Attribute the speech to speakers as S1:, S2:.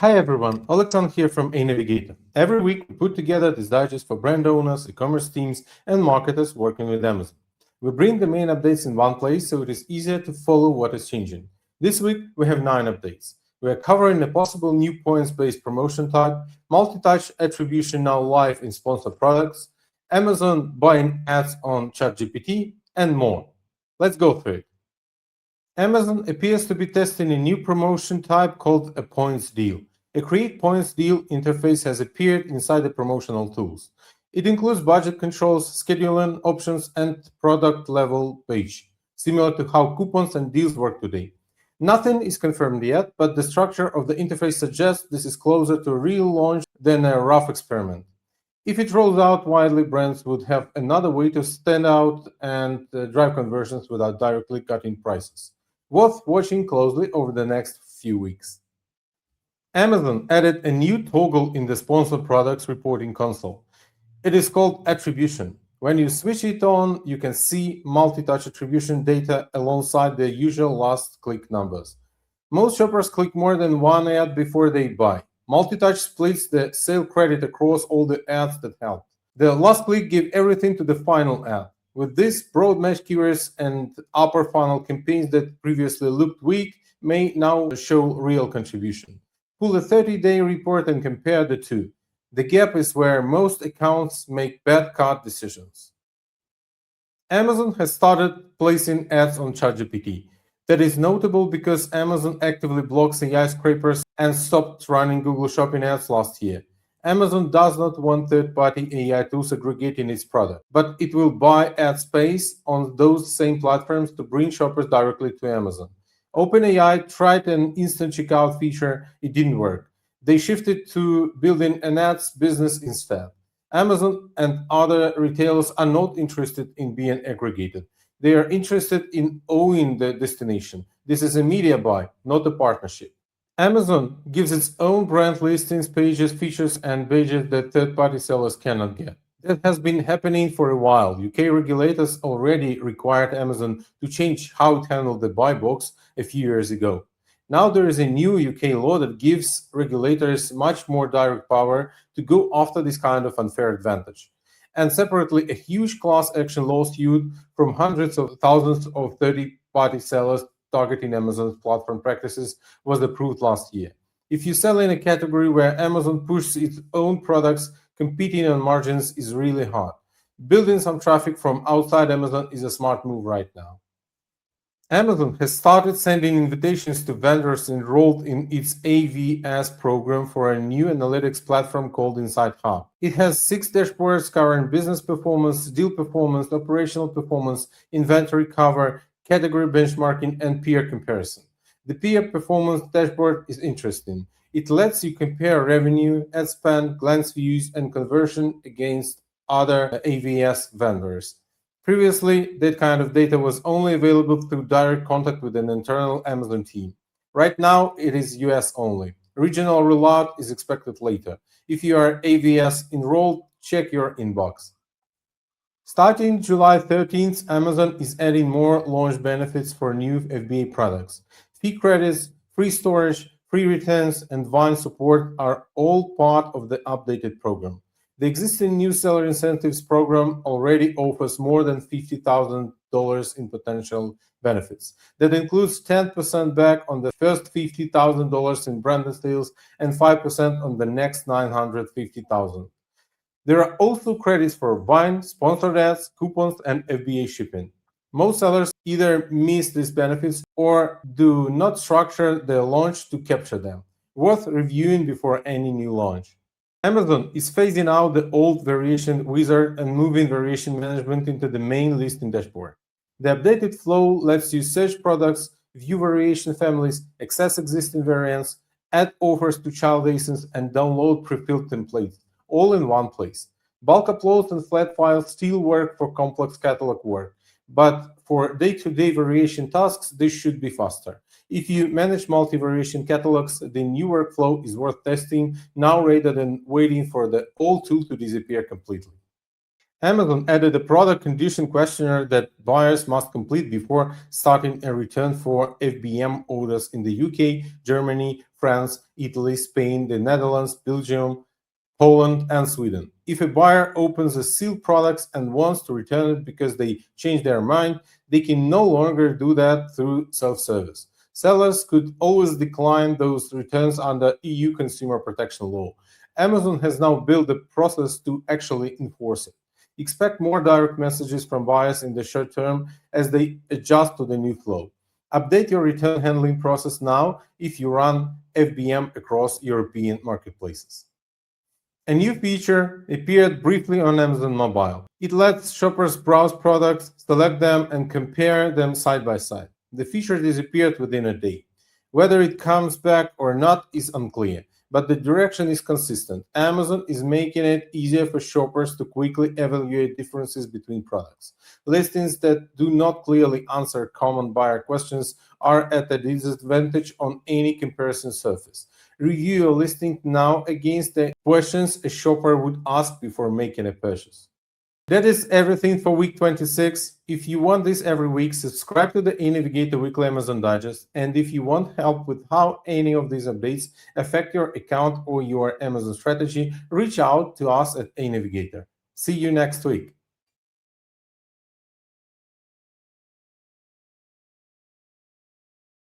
S1: Hi everyone, Alexan here from ANavigator. Every week we put together this digest for brand owners, e-commerce teams, and marketers working with Amazon. We bring the main updates in one place so it is easier to follow what is changing. This week we have 9 updates. We are covering a possible new points-based promotion type, multi-touch attribution now live in sponsored products, Amazon buying ads on ChatGPT, and more. Let's go through it. Amazon appears to be testing a new promotion type called a points deal. A create points deal interface has appeared inside the promotional tools. It includes budget controls, scheduling options, and product level page, similar to how coupons and deals work today. Nothing is confirmed yet, but the structure of the interface suggests this is closer to a real launch than a rough experiment. If it rolls out widely, brands would have another way to stand out and drive conversions without directly cutting prices. Worth watching closely over the next few weeks. Amazon added a new toggle in the sponsored products reporting console. It is called Attribution. When you switch it on, you can see multi-touch attribution data alongside the usual last click numbers. Most shoppers click more than one ad before they buy. Multi-touch splits the sale credit across all the ads that helped. The last click gives everything to the final ad. With this, broad match keywords and upper funnel campaigns that previously looked weak may now show real contribution. Pull a 30-day report and compare the two. The gap is where most accounts make bad cart decisions. Amazon has started placing ads on ChatGPT. That is notable because Amazon actively blocks AI scrapers and stopped running Google Shopping ads last year. Amazon does not want third-party AI tools aggregating its product, but it will buy ad space on those same platforms to bring shoppers directly to Amazon. OpenAI tried an instant checkout feature, it didn't work. They shifted to building an ads business instead. Amazon and other retailers are not interested in being aggregated. They are interested in owning the destination. This is a media buy, not a partnership. Amazon gives its own brand listings, pages, features, and badges that third-party sellers cannot get. That has been happening for a while. UK regulators already required Amazon to change how it handled the buy box a few years ago. Now there is a new UK law that gives regulators much more direct power to go after this kind of unfair advantage. And separately, a huge class action lawsuit from hundreds of thousands of third-party sellers targeting Amazon's platform practices was approved last year. If you sell in a category where Amazon pushes its own products, competing on margins is really hard. Building some traffic from outside Amazon is a smart move right now. Amazon has started sending invitations to vendors enrolled in its AVS program for a new analytics platform called Insight Hub. It has 6 dashboards covering business performance, deal performance, operational performance, inventory cover, category benchmarking, and peer comparison. The peer performance dashboard is interesting. It lets you compare revenue, ad spend, glance views, and conversion against other AVS vendors. Previously, that kind of data was only available through direct contact with an internal Amazon team. Right now, it is US only. Regional rollout is expected later. If you are AVS enrolled, check your inbox. Starting July 13th, Amazon is adding more launch benefits for new FBA products. Fee credits, free storage, free returns, and Vine support are all part of the updated program. The existing new seller incentives program already offers more than $50,000 in potential benefits. That includes 10% back on the first $50,000 in branded sales and 5% on the next $950,000. There are also credits for Vine, sponsored ads, coupons, and FBA shipping. Most sellers either miss these benefits or do not structure their launch to capture them. Worth reviewing before any new launch. Amazon is phasing out the old variation wizard and moving variation management into the main listing dashboard. The updated flow lets you search products, view variation families, access existing variants, add offers to child ASINs, and download pre-filled templates, all in one place. Bulk uploads and flat files still work for complex catalog work, but for day-to-day variation tasks, this should be faster. If you manage multi-variation catalogs, the new workflow is worth testing now rather than waiting for the old tool to disappear completely. Amazon added a product condition questionnaire that buyers must complete before starting a return for FBM orders in the UK, Germany, France, Italy, Spain, the Netherlands, Belgium, Poland, and Sweden. If a buyer opens a sealed product and wants to return it because they changed their mind, they can no longer do that through self-service. Sellers could always decline those returns under EU consumer protection law. Amazon has now built a process to actually enforce it. Expect more direct messages from buyers in the short term as they adjust to the new flow. Update your return handling process now if you run FBM across European marketplaces. A new feature appeared briefly on Amazon Mobile. It lets shoppers browse products, select them, and compare them side by side. The feature disappeared within a day. Whether it comes back or not is unclear, but the direction is consistent. Amazon is making it easier for shoppers to quickly evaluate differences between products. Listings that do not clearly answer common buyer questions are at a disadvantage on any comparison surface. Review your listing now against the questions a shopper would ask before making a purchase. That is everything for week 26. If you want this every week, subscribe to the ANavigator Weekly Amazon Digest. And if you want help with how any of these updates affect your account or your Amazon strategy, reach out to us at ANavigator. See you next week.